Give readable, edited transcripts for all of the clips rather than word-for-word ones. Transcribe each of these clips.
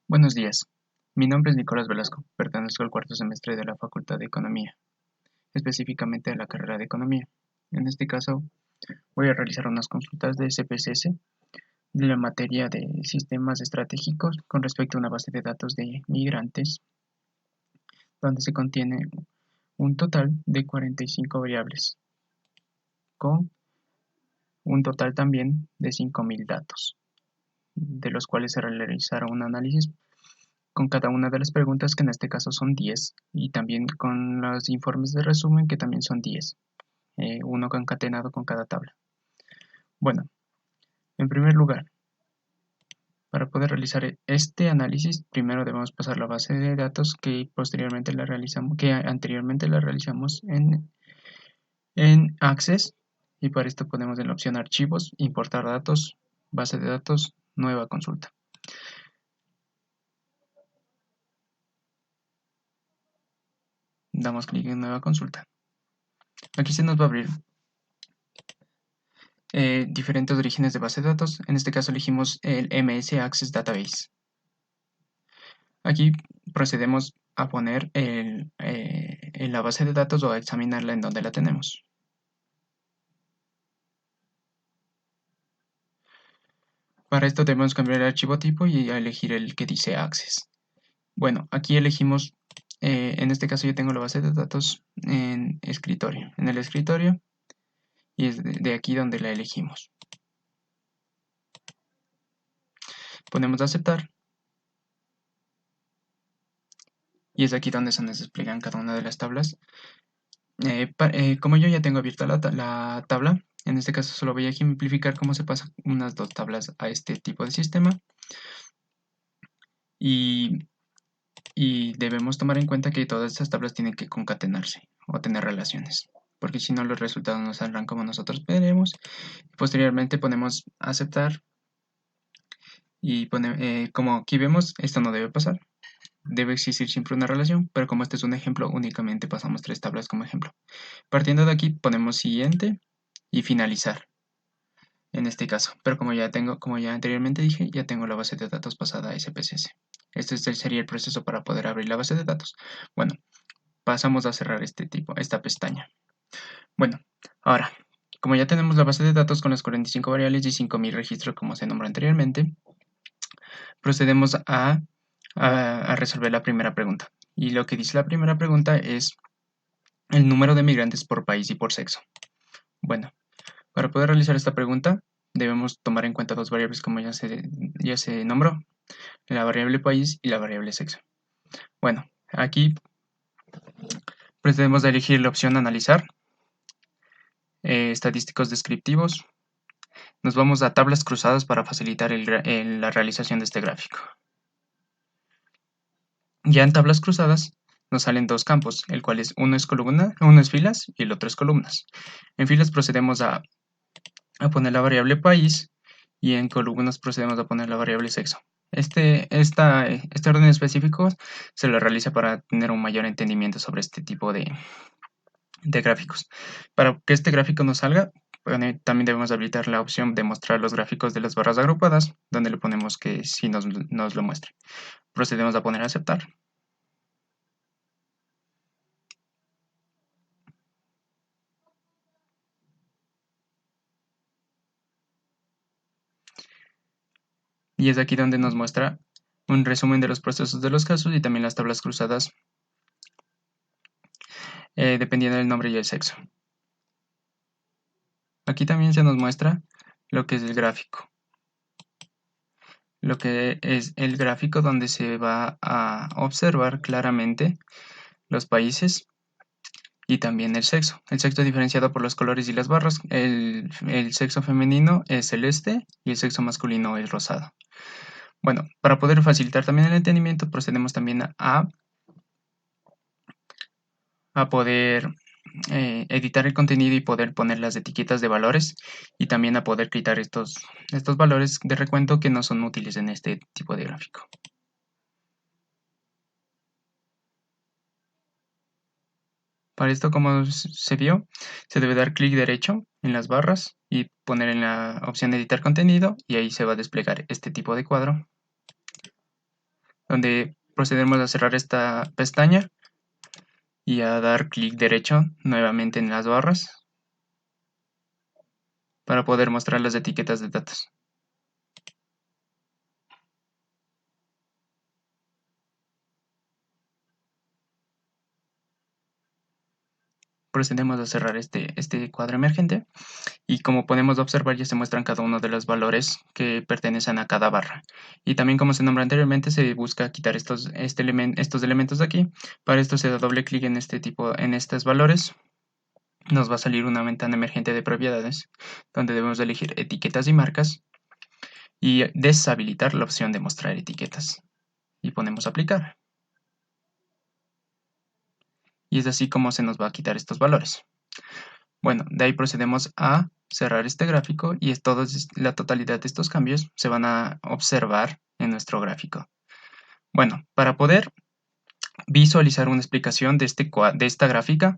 Buenos días, mi nombre es Nicolás Velasco, pertenezco al cuarto semestre de la Facultad de Economía, específicamente a la carrera de Economía. En este caso, voy a realizar unas consultas de SPSS de la materia de sistemas estratégicos con respecto a una base de datos de migrantes, donde se contiene un total de 45 variables, con un total también de 5.000 datos, de los cuales se realizaron un análisis con cada una de las preguntas, que en este caso son 10, y también con los informes de resumen, que también son 10, uno concatenado con cada tabla. Bueno, en primer lugar, para poder realizar este análisis, primero debemos pasar la base de datos que anteriormente la realizamos en Access, y para esto ponemos en la opción Archivos, Importar datos, Base de datos, Nueva consulta. Damos clic en Nueva consulta. Aquí se nos va a abrir diferentes orígenes de base de datos. En este caso elegimos el MS Access Database. Aquí procedemos a poner en la base de datos o a examinarla en donde la tenemos. Para esto debemos cambiar el archivo tipo y elegir el que dice Access. Bueno, aquí elegimos, en este caso yo tengo la base de datos en el escritorio, y es de aquí donde la elegimos. Ponemos aceptar. Y es aquí donde se nos despliegan cada una de las tablas. Como yo ya tengo abierta la tabla, en este caso solo voy a ejemplificar cómo se pasan unas dos tablas a este tipo de sistema. Y debemos tomar en cuenta que todas estas tablas tienen que concatenarse o tener relaciones, porque si no los resultados no saldrán como nosotros queremos. Posteriormente ponemos aceptar y como aquí vemos, esto no debe pasar. Debe existir siempre una relación, pero como este es un ejemplo, únicamente pasamos 3 tablas como ejemplo. Partiendo de aquí ponemos siguiente y finalizar en este caso, pero como ya anteriormente dije, ya tengo la base de datos pasada a SPSS. Este sería el proceso para poder abrir la base de datos. Bueno, pasamos a cerrar esta pestaña. Bueno, ahora, como ya tenemos la base de datos con las 45 variables y 5.000 registros como se nombró anteriormente, procedemos a resolver la primera pregunta. Y lo que dice la primera pregunta es el número de migrantes por país y por sexo. Bueno, para poder realizar esta pregunta debemos tomar en cuenta dos variables como ya se nombró, la variable país y la variable sexo. Bueno, aquí procedemos a elegir la opción analizar, estadísticos descriptivos. Nos vamos a tablas cruzadas para facilitar la realización de este gráfico. Ya en tablas cruzadas nos salen dos campos, el cual uno es filas y el otro es columnas. En filas procedemos a poner la variable país, y en columnas procedemos a poner la variable sexo. Este orden específico se lo realiza para tener un mayor entendimiento sobre este tipo de gráficos. Para que este gráfico nos salga, también debemos habilitar la opción de mostrar los gráficos de las barras agrupadas, donde le ponemos que sí nos lo muestre. Procedemos a poner aceptar. Y es aquí donde nos muestra un resumen de los procesos de los casos y también las tablas cruzadas, dependiendo del nombre y el sexo. Aquí también se nos muestra lo que es el gráfico. Lo que es el gráfico donde se va a observar claramente los países y también el sexo. El sexo diferenciado por los colores y las barras. El sexo femenino es celeste y el sexo masculino es rosado. Bueno, para poder facilitar también el entendimiento, procedemos también a poder editar el contenido y poder poner las etiquetas de valores, y también a poder quitar estos valores de recuento que no son útiles en este tipo de gráfico. Para esto, como se vio, se debe dar clic derecho en las barras y poner en la opción editar contenido, y ahí se va a desplegar este tipo de cuadro donde procedemos a cerrar esta pestaña y a dar clic derecho nuevamente en las barras para poder mostrar las etiquetas de datos. Procedemos a cerrar este cuadro emergente y como podemos observar ya se muestran cada uno de los valores que pertenecen a cada barra. Y también como se nombró anteriormente se busca quitar estos elementos de aquí. Para esto se da doble clic en estos valores. Nos va a salir una ventana emergente de propiedades donde debemos elegir etiquetas y marcas y deshabilitar la opción de mostrar etiquetas. Y ponemos aplicar. Y es así como se nos va a quitar estos valores. Bueno, de ahí procedemos a cerrar este gráfico y la totalidad de estos cambios se van a observar en nuestro gráfico. Bueno, para poder visualizar una explicación de esta gráfica,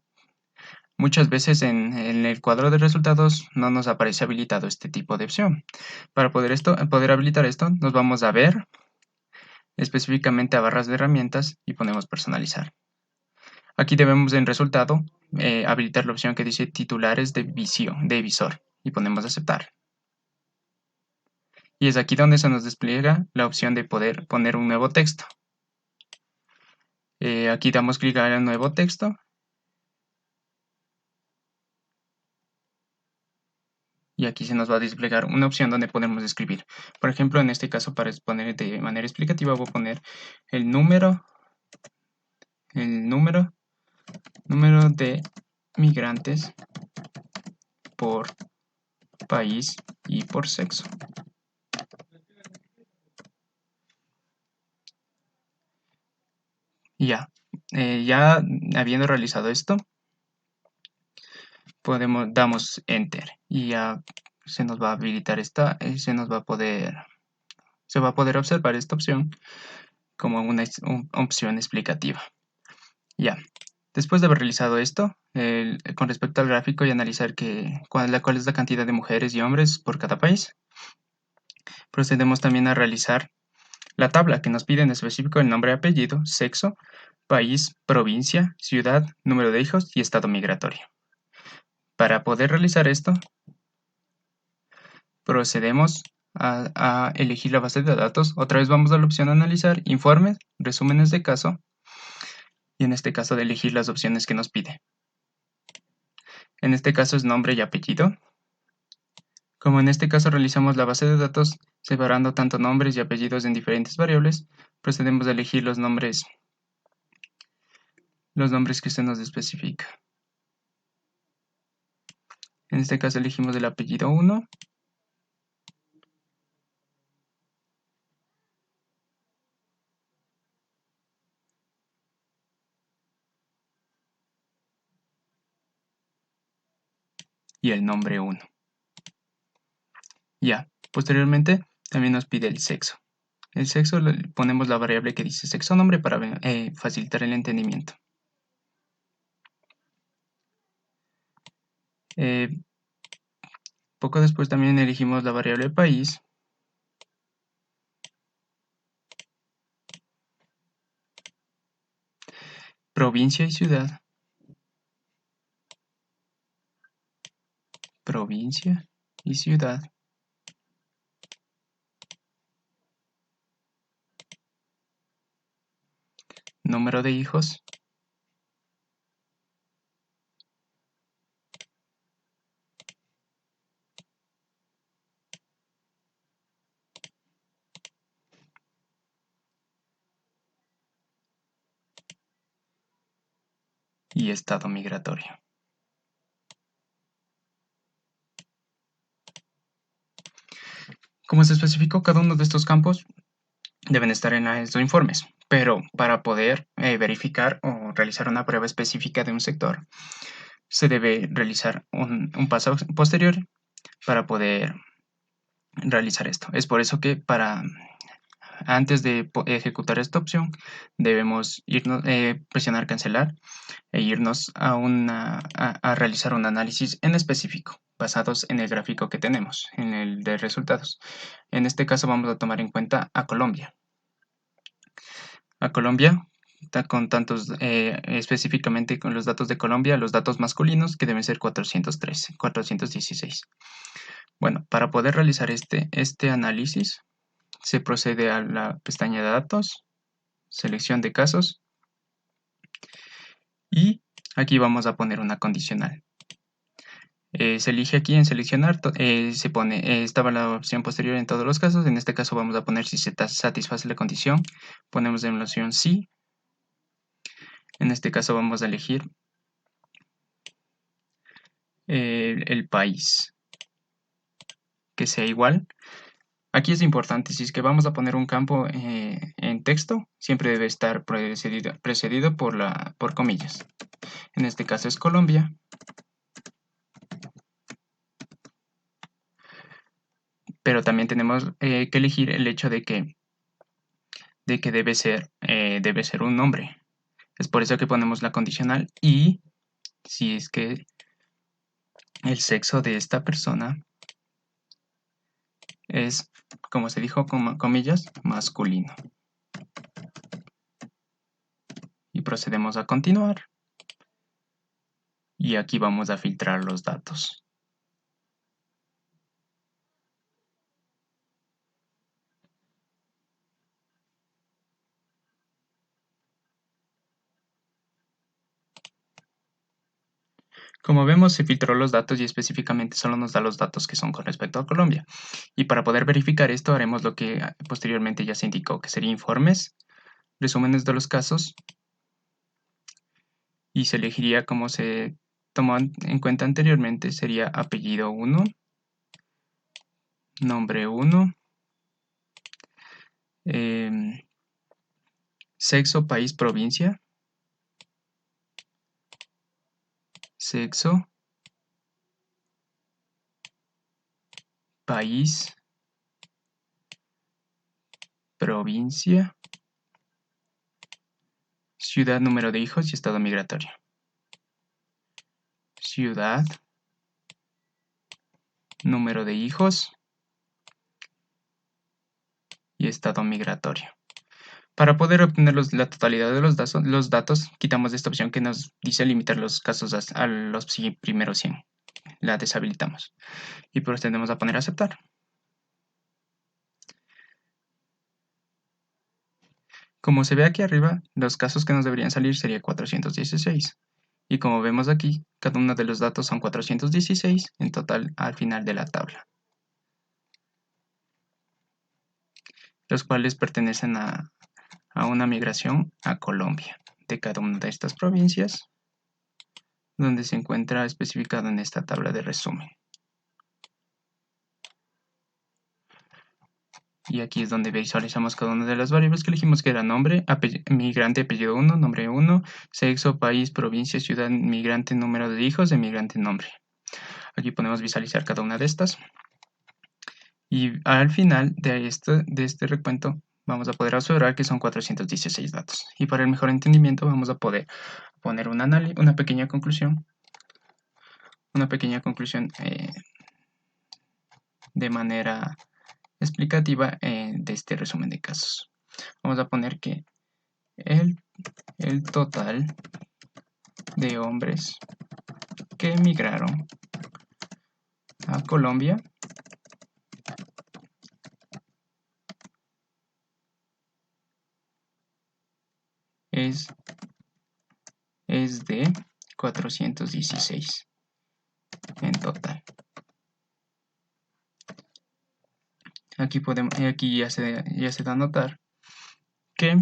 muchas veces en el cuadro de resultados no nos aparece habilitado este tipo de opción. Para poder habilitar esto, nos vamos a ver específicamente a barras de herramientas y ponemos personalizar. Aquí debemos en resultado habilitar la opción que dice titulares de visor y ponemos aceptar. Y es aquí donde se nos despliega la opción de poder poner un nuevo texto. Aquí damos clic al nuevo texto. Y aquí se nos va a desplegar una opción donde podemos escribir. Por ejemplo, en este caso, para exponer de manera explicativa, voy a poner el número de migrantes por país y por sexo. Y ya habiendo realizado esto, damos Enter y ya se nos va a habilitar se va a poder observar esta opción como una opción explicativa. Ya, después de haber realizado esto, con respecto al gráfico y analizar cuál es la cantidad de mujeres y hombres por cada país, procedemos también a realizar la tabla que nos pide en específico el nombre, apellido, sexo, país, provincia, ciudad, número de hijos y estado migratorio. Para poder realizar esto, procedemos a elegir la base de datos. Otra vez vamos a la opción analizar, informes, resúmenes de caso, y en este caso de elegir las opciones que nos pide. En este caso es nombre y apellido. Como en este caso realizamos la base de datos separando tanto nombres y apellidos en diferentes variables, procedemos a elegir los nombres que se nos especifica. En este caso elegimos el apellido 1. Y el nombre 1. Ya, posteriormente también nos pide el sexo. El sexo le ponemos la variable que dice sexo nombre para facilitar el entendimiento. Poco después también elegimos la variable país. Provincia y ciudad. Provincia y ciudad. Número de hijos. Y estado migratorio. Como se especificó, cada uno de estos campos deben estar en estos informes, pero para poder verificar o realizar una prueba específica de un sector, se debe realizar un paso posterior para poder realizar esto. Es por eso que antes de ejecutar esta opción, debemos presionar cancelar e irnos a realizar un análisis en específico, basados en el gráfico que tenemos, en el de resultados. En este caso vamos a tomar en cuenta a Colombia. a Colombia, con tantos, específicamente con los datos de Colombia, los datos masculinos que deben ser 413, 416. Bueno, para poder realizar este análisis, se procede a la pestaña de datos, selección de casos, y aquí vamos a poner una condicional. Se elige aquí en seleccionar, se pone, estaba la opción posterior en todos los casos, en este caso vamos a poner si se satisface la condición, ponemos en la opción sí, en este caso vamos a elegir el país, que sea igual. Aquí es importante, si es que vamos a poner un campo en texto, siempre debe estar precedido por comillas. En este caso es Colombia. Pero también tenemos que elegir el hecho de que debe ser un nombre. Es por eso que ponemos la condicional y si es que el sexo de esta persona es, como se dijo, comillas, masculino. Y procedemos a continuar. Y aquí vamos a filtrar los datos. Como vemos, se filtró los datos y específicamente solo nos da los datos que son con respecto a Colombia. Y para poder verificar esto, haremos lo que posteriormente ya se indicó, que sería informes, resúmenes de los casos, y se elegiría como se tomó en cuenta anteriormente, sería apellido 1, nombre 1, sexo, país, provincia, sexo, país, provincia, ciudad, número de hijos y estado migratorio. Ciudad, número de hijos y estado migratorio. Para poder obtener la totalidad de los datos, quitamos esta opción que nos dice limitar los casos a los primeros 100. La deshabilitamos y procedemos a poner aceptar. Como se ve aquí arriba, los casos que nos deberían salir sería 416. Y como vemos aquí, cada uno de los datos son 416 en total al final de la tabla, los cuales pertenecen a una migración a Colombia de cada una de estas provincias, donde se encuentra especificado en esta tabla de resumen. Y aquí es donde visualizamos cada una de las variables que elegimos, que era nombre, migrante, apellido 1, nombre 1, sexo, país, provincia, ciudad, migrante, número de hijos, emigrante, nombre. Aquí podemos visualizar cada una de estas. Y al final de este recuento vamos a poder observar que son 416 datos. Y para el mejor entendimiento vamos a poder poner una pequeña conclusión. De manera explicativa de este resumen de casos. Vamos a poner que el total de hombres que emigraron a Colombia es de 416 en total. Aquí ya se da a notar que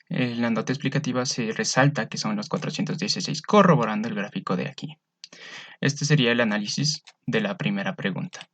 en la nota explicativa se resalta que son los 416, corroborando el gráfico de aquí. Este sería el análisis de la primera pregunta.